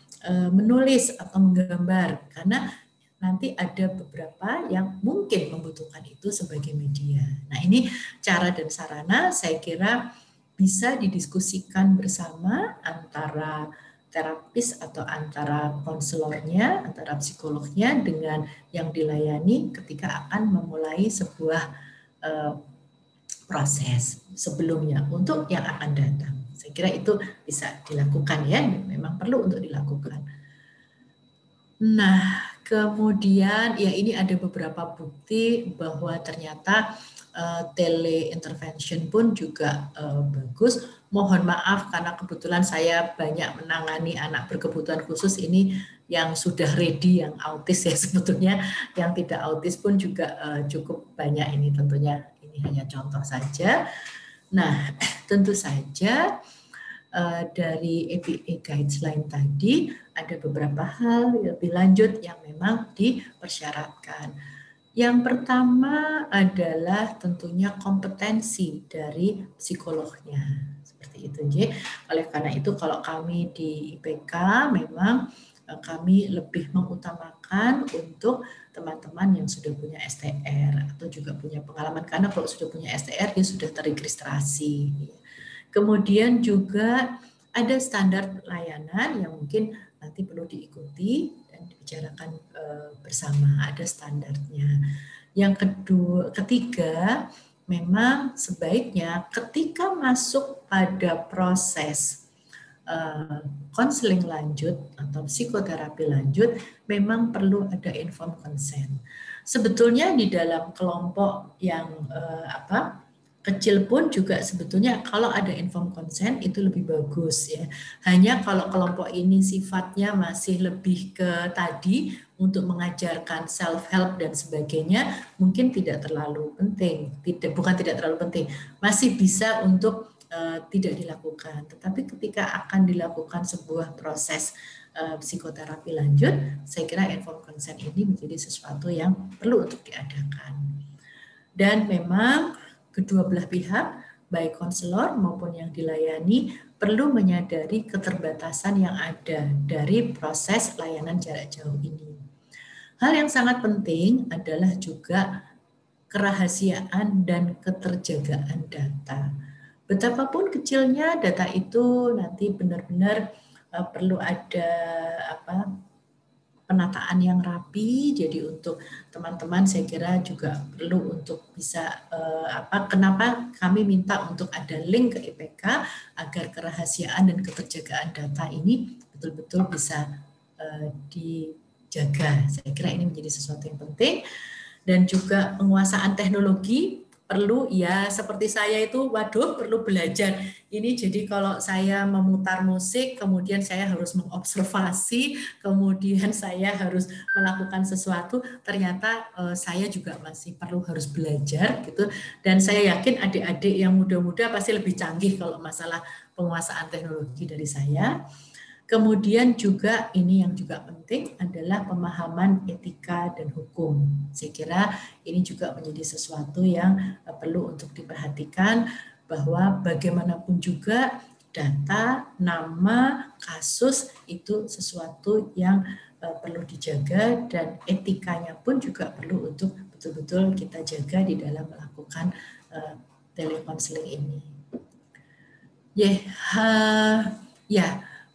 Speaker 1: menulis atau menggambar. Karena nanti ada beberapa yang mungkin membutuhkan itu sebagai media. Nah, ini cara dan sarana saya kira bisa didiskusikan bersama antara terapis atau antara konselornya, antara psikolognya dengan yang dilayani ketika akan memulai sebuah proses sebelumnya untuk yang akan datang. Saya kira itu bisa dilakukan ya, memang perlu untuk dilakukan. Nah, kemudian ya ini ada beberapa bukti bahwa ternyata tele-intervention pun juga bagus. Mohon maaf karena kebetulan saya banyak menangani anak berkebutuhan khusus ini yang sudah ready, yang autis ya sebetulnya, yang tidak autis pun juga cukup banyak ini tentunya. Ini hanya contoh saja. Nah, tentu saja dari APA guideline tadi ada beberapa hal lebih lanjut yang memang dipersyaratkan. Yang pertama adalah tentunya kompetensi dari psikolognya. Seperti itu. Jadi, oleh karena itu kalau kami di IPK memang kami lebih mengutamakan untuk teman-teman yang sudah punya STR atau juga punya pengalaman, karena kalau sudah punya STR dia sudah teregistrasi. Kemudian juga ada standar layanan yang mungkin nanti perlu diikuti dan dibicarakan bersama, ada standarnya. Yang ketiga, memang sebaiknya ketika masuk pada proses konseling lanjut atau psikoterapi lanjut, memang perlu ada informed consent. Sebetulnya di dalam kelompok yang kecil pun juga sebetulnya kalau ada informed consent itu lebih bagus ya. Hanya kalau kelompok ini sifatnya masih lebih ke tadi untuk mengajarkan self help dan sebagainya, mungkin tidak terlalu penting. Bukan tidak terlalu penting, masih bisa untuk tidak dilakukan. Tetapi ketika akan dilakukan sebuah proses psikoterapi lanjut, saya kira informed consent ini menjadi sesuatu yang perlu untuk diadakan. Dan memang kedua belah pihak, baik konselor maupun yang dilayani, perlu menyadari keterbatasan yang ada dari proses layanan jarak jauh ini. Hal yang sangat penting adalah juga kerahasiaan dan keterjagaan data. Betapapun kecilnya data itu nanti benar-benar perlu ada penataan yang rapi. Jadi untuk teman-teman saya kira juga perlu untuk bisa kenapa kami minta untuk ada link ke IPK agar kerahasiaan dan keterjagaan data ini betul-betul bisa dijaga. Saya kira ini menjadi sesuatu yang penting. Dan juga penguasaan teknologi perlu, ya seperti saya itu, waduh perlu belajar. Ini jadi kalau saya memutar musik, kemudian saya harus mengobservasi, kemudian saya harus melakukan sesuatu, ternyata saya juga masih perlu harus belajar gitu. Dan saya yakin adik-adik yang muda-muda pasti lebih canggih kalau masalah penguasaan teknologi dari saya. Kemudian juga ini yang juga penting adalah pemahaman etika dan hukum. Saya kira ini juga menjadi sesuatu yang perlu untuk diperhatikan, bahwa bagaimanapun juga data, nama, kasus itu sesuatu yang perlu dijaga, dan etikanya pun juga perlu untuk betul-betul kita jaga di dalam melakukan telekonseling ini.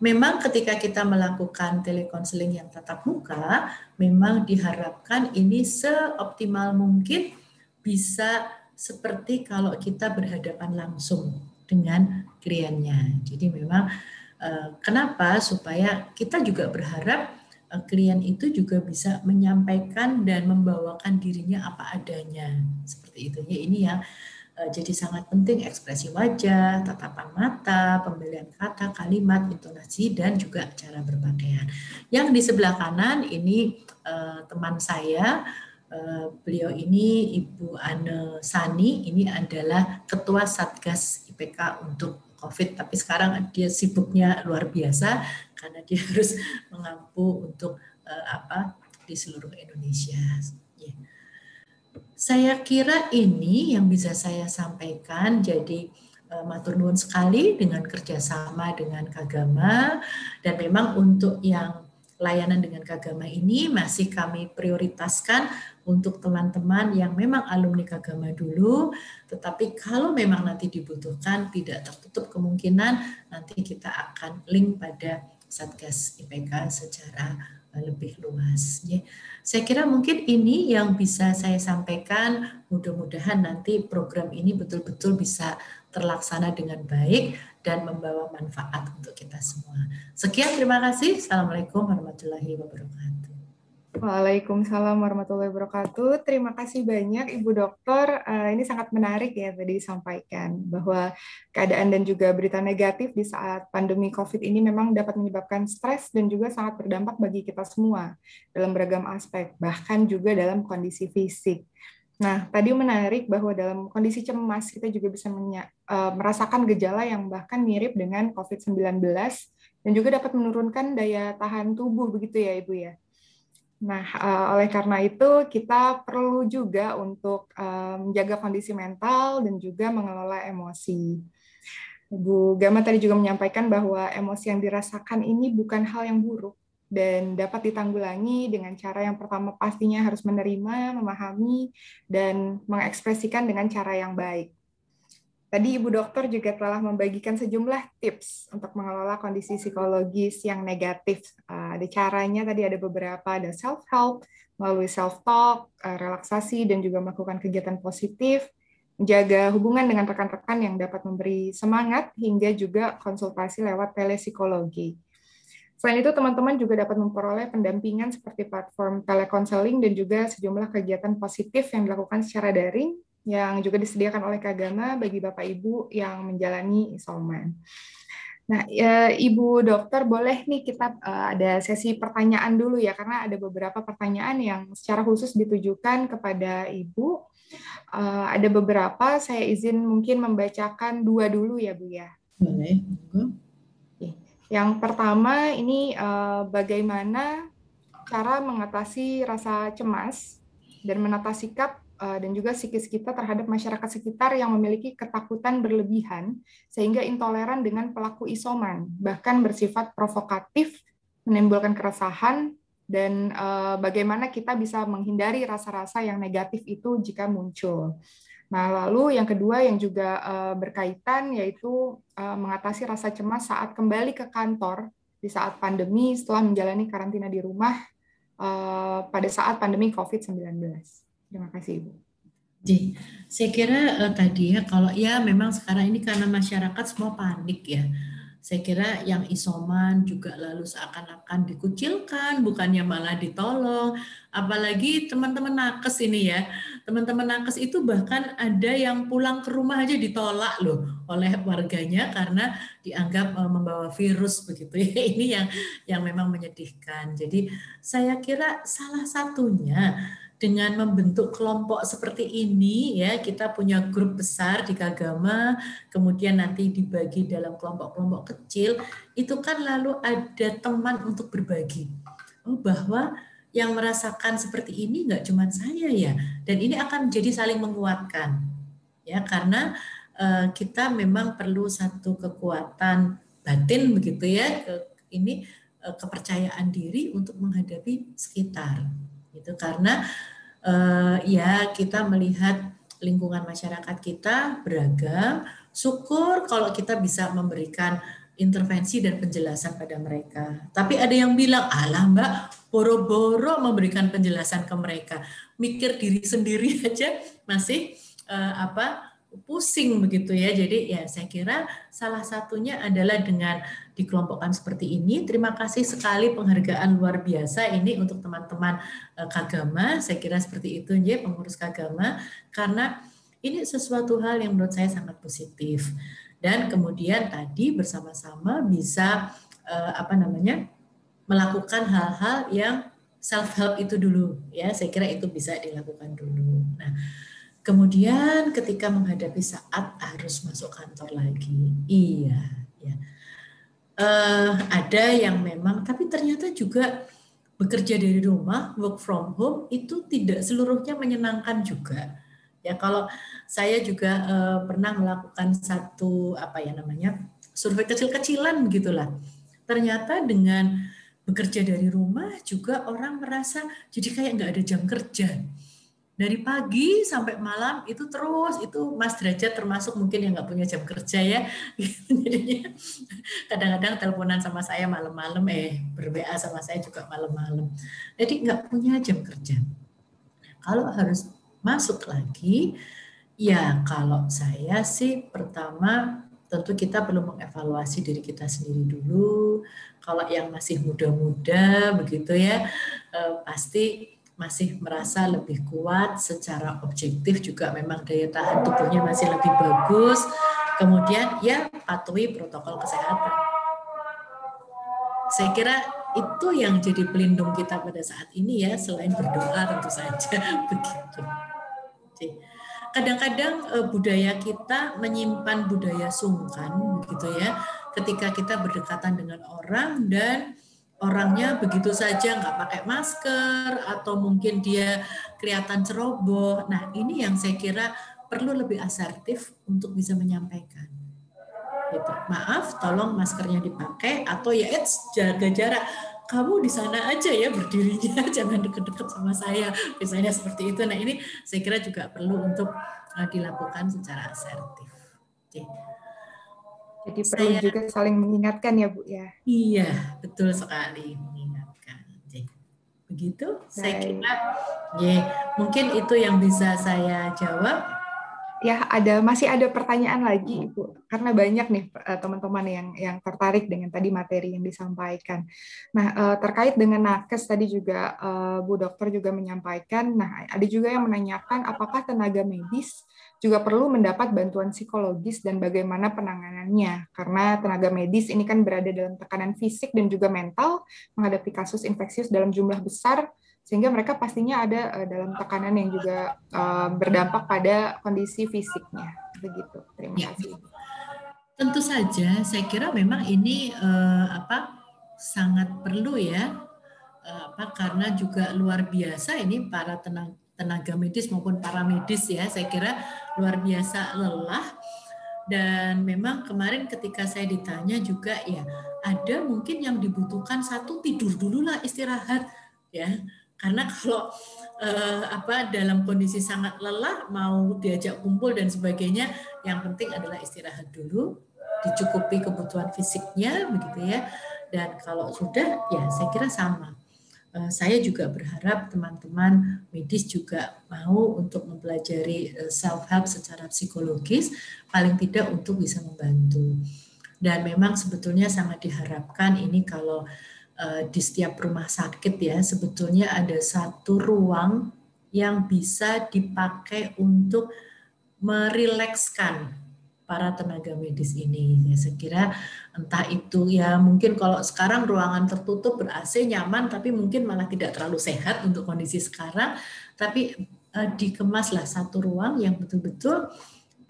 Speaker 1: Memang ketika kita melakukan telekonseling yang tatap muka, memang diharapkan ini seoptimal mungkin bisa seperti kalau kita berhadapan langsung dengan kliennya. Jadi memang kenapa? Supaya kita juga berharap klien itu juga bisa menyampaikan dan membawakan dirinya apa adanya. Seperti itu. Ya, ini yang jadi sangat penting, ekspresi wajah, tatapan mata, pemilihan kata, kalimat, intonasi, dan juga cara berpakaian. Yang di sebelah kanan ini teman saya, beliau ini Ibu Ane Sani, ini adalah Ketua Satgas IPK untuk COVID, tapi sekarang dia sibuknya luar biasa karena dia harus mengampu untuk di seluruh Indonesia. Saya kira ini yang bisa saya sampaikan. Jadi matur nuwun sekali dengan kerjasama dengan Kagama, dan memang untuk yang layanan dengan Kagama ini masih kami prioritaskan untuk teman-teman yang memang alumni Kagama dulu, tetapi kalau memang nanti dibutuhkan, tidak tertutup kemungkinan nanti kita akan link pada Satgas IPK secara lebih luas. Saya kira mungkin ini yang bisa saya sampaikan. Mudah-mudahan nanti program ini betul-betul bisa terlaksana dengan baik dan membawa manfaat untuk kita semua. Sekian, terima kasih. Assalamualaikum warahmatullahi wabarakatuh.
Speaker 2: Waalaikumsalam warahmatullahi wabarakatuh. Terima kasih banyak Ibu Dokter. Ini sangat menarik ya tadi disampaikan bahwa keadaan dan juga berita negatif di saat pandemi COVID ini memang dapat menyebabkan stres dan juga sangat berdampak bagi kita semua dalam beragam aspek, bahkan juga dalam kondisi fisik. Nah, tadi menarik bahwa dalam kondisi cemas kita juga bisa merasakan gejala yang bahkan mirip dengan COVID-19 dan juga dapat menurunkan daya tahan tubuh, begitu ya Ibu ya? Nah, oleh karena itu kita perlu juga untuk menjaga kondisi mental dan juga mengelola emosi. Bu Gama tadi juga menyampaikan bahwa emosi yang dirasakan ini bukan hal yang buruk dan dapat ditanggulangi dengan cara yang pertama pastinya harus menerima, memahami, dan mengekspresikan dengan cara yang baik. Tadi Ibu Dokter juga telah membagikan sejumlah tips untuk mengelola kondisi psikologis yang negatif. Ada caranya, tadi ada beberapa, ada self-help, melalui self-talk, relaksasi, dan juga melakukan kegiatan positif, menjaga hubungan dengan rekan-rekan yang dapat memberi semangat, hingga juga konsultasi lewat telepsikologi. Selain itu, teman-teman juga dapat memperoleh pendampingan seperti platform telekonseling dan juga sejumlah kegiatan positif yang dilakukan secara daring, yang juga disediakan oleh Kagama bagi Bapak Ibu yang menjalani isoman. Nah, Ibu Dokter, boleh nih kita ada sesi pertanyaan dulu ya, karena ada beberapa pertanyaan yang secara khusus ditujukan kepada Ibu. Ada beberapa, saya izin mungkin membacakan 2 dulu ya Bu ya.
Speaker 1: Boleh.
Speaker 2: Yang pertama ini bagaimana cara mengatasi rasa cemas dan menata sikap dan juga psikis kita terhadap masyarakat sekitar yang memiliki ketakutan berlebihan sehingga intoleran dengan pelaku isoman, bahkan bersifat provokatif, menimbulkan keresahan, dan bagaimana kita bisa menghindari rasa-rasa yang negatif itu jika muncul. Nah, lalu yang kedua yang juga berkaitan yaitu mengatasi rasa cemas saat kembali ke kantor di saat pandemi setelah menjalani karantina di rumah pada saat pandemi COVID-19. Terima kasih, Ibu.
Speaker 1: Jadi, saya kira tadi ya, kalau ya memang sekarang ini karena masyarakat semua panik ya. Saya kira yang isoman juga lalu seakan-akan dikucilkan, bukannya malah ditolong. Apalagi teman-teman nakes ini ya. Teman-teman nakes itu bahkan ada yang pulang ke rumah aja ditolak loh oleh warganya karena dianggap membawa virus begitu ya. Ini yang memang menyedihkan. Jadi saya kira salah satunya dengan membentuk kelompok seperti ini ya, kita punya grup besar di Kagama, kemudian nanti dibagi dalam kelompok-kelompok kecil, itu kan lalu ada teman untuk berbagi. Oh, bahwa yang merasakan seperti ini nggak cuma saya ya, dan ini akan jadi saling menguatkan ya, karena kita memang perlu satu kekuatan batin begitu ya, ini kepercayaan diri untuk menghadapi sekitar gitu, karena ya kita melihat lingkungan masyarakat kita beragam, syukur kalau kita bisa memberikan intervensi dan penjelasan pada mereka. Tapi ada yang bilang, alah Mbak, boro-boro memberikan penjelasan ke mereka, mikir diri sendiri aja masih pusing begitu ya. Jadi ya saya kira salah satunya adalah dengan dikelompokkan seperti ini. Terima kasih sekali, penghargaan luar biasa ini untuk teman-teman Kagama. Saya kira seperti itu ya, pengurus Kagama, karena ini sesuatu hal yang menurut saya sangat positif. Dan kemudian tadi bersama-sama bisa melakukan hal-hal yang self help itu dulu ya. Saya kira itu bisa dilakukan dulu. Nah, kemudian ketika menghadapi saat harus masuk kantor lagi, iya, ya. Ada yang memang, tapi ternyata juga bekerja dari rumah, work from home itu tidak seluruhnya menyenangkan juga. Ya, kalau saya juga pernah melakukan satu survei kecil-kecilan gitulah. Ternyata dengan bekerja dari rumah juga orang merasa jadi kayak nggak ada jam kerja. Dari pagi sampai malam itu terus, itu Mas Derajat termasuk mungkin yang nggak punya jam kerja ya. Jadinya kadang-kadang teleponan sama saya malam-malam, ber-WA sama saya juga malam-malam. Jadi nggak punya jam kerja. Kalau harus masuk lagi, ya kalau saya sih pertama tentu kita perlu mengevaluasi diri kita sendiri dulu. Kalau yang masih muda-muda begitu ya, pasti masih merasa lebih kuat secara objektif, juga memang daya tahan tubuhnya masih lebih bagus. Kemudian ya patuhi protokol kesehatan. Saya kira itu yang jadi pelindung kita pada saat ini ya, selain berdoa tentu saja begitu. Kadang-kadang budaya kita menyimpan budaya sungkan begitu ya, ketika kita berdekatan dengan orang dan orangnya begitu saja nggak pakai masker atau mungkin dia kelihatan ceroboh. Nah, ini yang saya kira perlu lebih asertif untuk bisa menyampaikan. Gitu. Maaf, tolong maskernya dipakai atau ya jaga jarak. Kamu di sana aja ya berdirinya, jangan deket-deket sama saya. Misalnya seperti itu. Nah, ini saya kira juga perlu untuk dilakukan secara asertif. Oke.
Speaker 2: Jadi perlu juga saling mengingatkan ya Bu ya.
Speaker 1: Iya, betul sekali, mengingatkan. Begitu, saya kira mungkin itu yang bisa saya jawab.
Speaker 2: Ya, masih ada pertanyaan lagi, Ibu, karena banyak nih teman-teman yang tertarik dengan tadi materi yang disampaikan. Nah, terkait dengan nakes tadi juga Bu Dokter juga menyampaikan. Nah, ada juga yang menanyakan apakah tenaga medis juga perlu mendapat bantuan psikologis dan bagaimana penanganannya, karena tenaga medis ini kan berada dalam tekanan fisik dan juga mental menghadapi kasus infeksius dalam jumlah besar sehingga mereka pastinya ada dalam tekanan yang juga berdampak pada kondisi fisiknya. Begitu. Terima kasih.
Speaker 1: Tentu saja, saya kira memang ini sangat perlu ya, karena juga luar biasa ini para tenaga medis maupun para medis ya, saya kira luar biasa lelah. Dan memang kemarin ketika saya ditanya juga ya, ada mungkin yang dibutuhkan satu tidur dulu lah, istirahat ya, karena kalau dalam kondisi sangat lelah mau diajak kumpul dan sebagainya, yang penting adalah istirahat dulu, dicukupi kebutuhan fisiknya begitu ya. Dan kalau sudah ya saya kira sama. Saya juga berharap teman-teman medis juga mau untuk mempelajari self-help secara psikologis, paling tidak untuk bisa membantu. Dan memang sebetulnya sangat diharapkan ini kalau di setiap rumah sakit ya, sebetulnya ada satu ruang yang bisa dipakai untuk merilekskan para tenaga medis ini. Ya, saya kira entah itu ya mungkin kalau sekarang ruangan tertutup ber-AC nyaman, tapi mungkin malah tidak terlalu sehat untuk kondisi sekarang. Tapi dikemaslah satu ruang yang betul-betul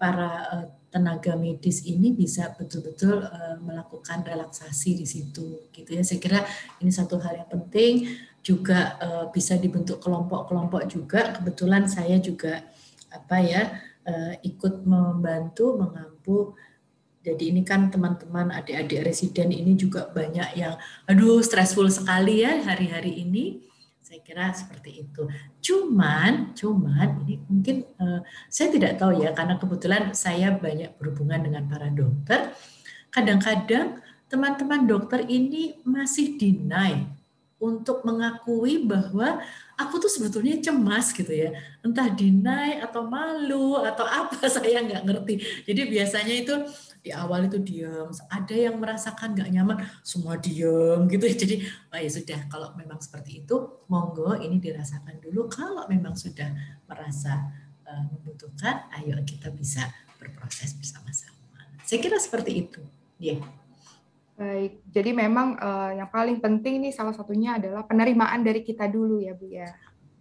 Speaker 1: para tenaga medis ini bisa betul-betul melakukan relaksasi di situ, gitu ya. Saya kira ini satu hal yang penting. Juga bisa dibentuk kelompok-kelompok juga. Kebetulan saya juga ikut membantu mengampu. Jadi ini kan teman-teman adik-adik residen ini juga banyak yang stressful sekali ya hari-hari ini. Saya kira seperti itu. Cuman ini mungkin saya tidak tahu ya, karena kebetulan saya banyak berhubungan dengan para dokter. Kadang-kadang teman-teman dokter ini masih deny untuk mengakui bahwa aku tuh sebetulnya cemas gitu ya. Entah deny atau malu atau apa, saya nggak ngerti. Jadi biasanya itu di awal itu diam, ada yang merasakan nggak nyaman, semua diam gitu. Jadi ya sudah, kalau memang seperti itu, monggo ini dirasakan dulu. Kalau memang sudah merasa membutuhkan, ayo kita bisa berproses bersama-sama. Saya kira seperti itu. Ya.
Speaker 2: Baik, jadi memang yang paling penting nih salah satunya adalah penerimaan dari kita dulu ya Bu ya.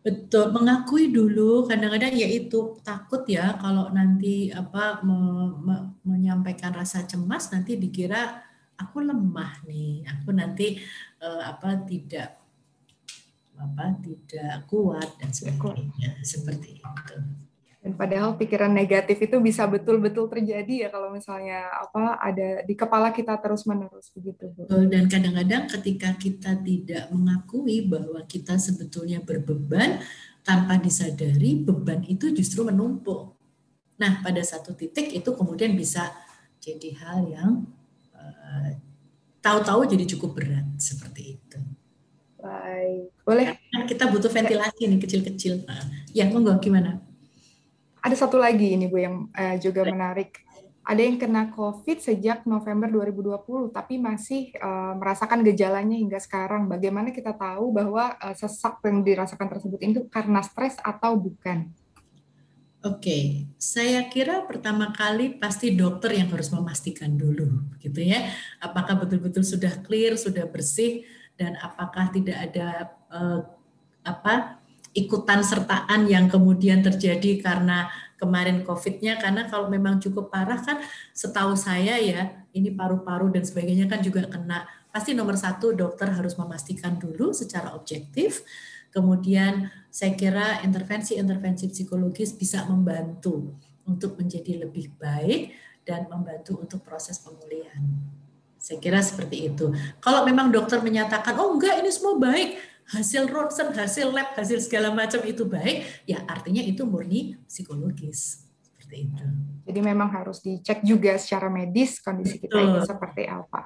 Speaker 1: Betul, mengakui dulu. Kadang-kadang ya itu takut ya kalau nanti menyampaikan rasa cemas nanti dikira aku lemah nih, aku nanti tidak kuat dan sebagainya, seperti itu.
Speaker 2: Dan padahal pikiran negatif itu bisa betul-betul terjadi ya kalau misalnya ada di kepala kita terus-menerus begitu, Bu.
Speaker 1: Dan kadang-kadang ketika kita tidak mengakui bahwa kita sebetulnya berbeban, tanpa disadari beban itu justru menumpuk. Nah, pada satu titik itu kemudian bisa jadi hal yang tahu-tahu jadi cukup berat seperti itu.
Speaker 2: Baik, boleh.
Speaker 1: Karena kita butuh ventilasi nih kecil-kecil. Ya, monggo gimana?
Speaker 2: Ada satu lagi ini Bu yang juga menarik. Ada yang kena COVID sejak November 2020, tapi masih merasakan gejalanya hingga sekarang. Bagaimana kita tahu bahwa sesak yang dirasakan tersebut itu karena stres atau bukan?
Speaker 1: Oke, saya kira pertama kali pasti dokter yang harus memastikan dulu, gitu ya. Apakah betul-betul sudah clear, sudah bersih, dan apakah tidak ada ikutan sertaan yang kemudian terjadi karena kemarin COVID-nya. Karena kalau memang cukup parah kan, setahu saya ya, ini paru-paru dan sebagainya kan juga kena. Pasti nomor satu dokter harus memastikan dulu secara objektif. Kemudian saya kira intervensi-intervensi psikologis bisa membantu untuk menjadi lebih baik dan membantu untuk proses pemulihan. Saya kira seperti itu. Kalau memang dokter menyatakan, oh enggak ini semua baik, hasil ronsen, hasil lab, hasil segala macam itu baik, ya artinya itu murni psikologis. Seperti itu.
Speaker 2: Jadi memang harus dicek juga secara medis kondisi kita ini seperti apa.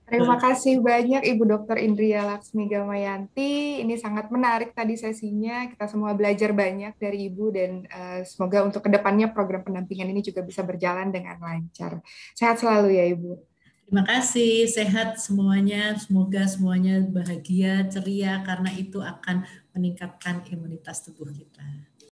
Speaker 2: Terima kasih banyak Ibu Dr. Indria Laksmi Gamayanti. Ini sangat menarik tadi sesinya. Kita semua belajar banyak dari Ibu dan semoga untuk kedepannya program pendampingan ini juga bisa berjalan dengan lancar. Sehat selalu ya Ibu.
Speaker 1: Terima kasih, sehat semuanya. Semoga semuanya bahagia, ceria, karena itu akan meningkatkan imunitas tubuh kita.